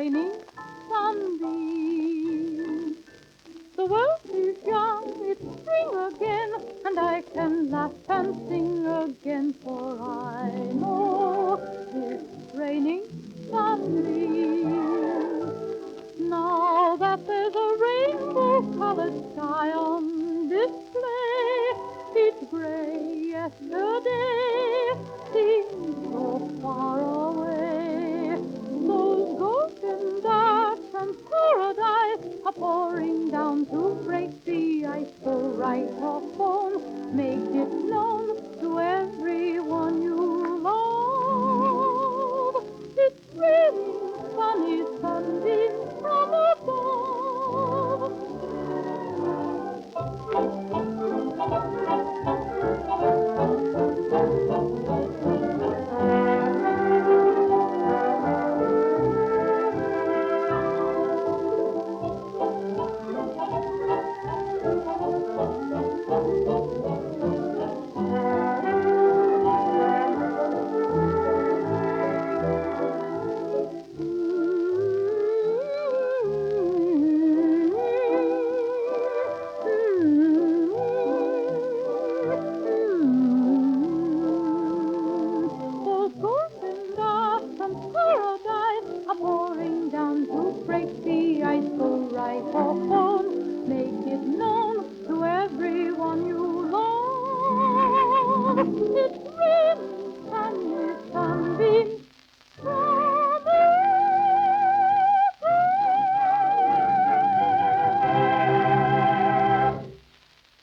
raining sunbeams. The world is young, it's spring again, and I can laugh and sing again, for I know it's raining sunbeams. Now that there's a rainbow-colored sky on display, each gray yesterday seems so far away. Those golden darts and paradise are pouring down to break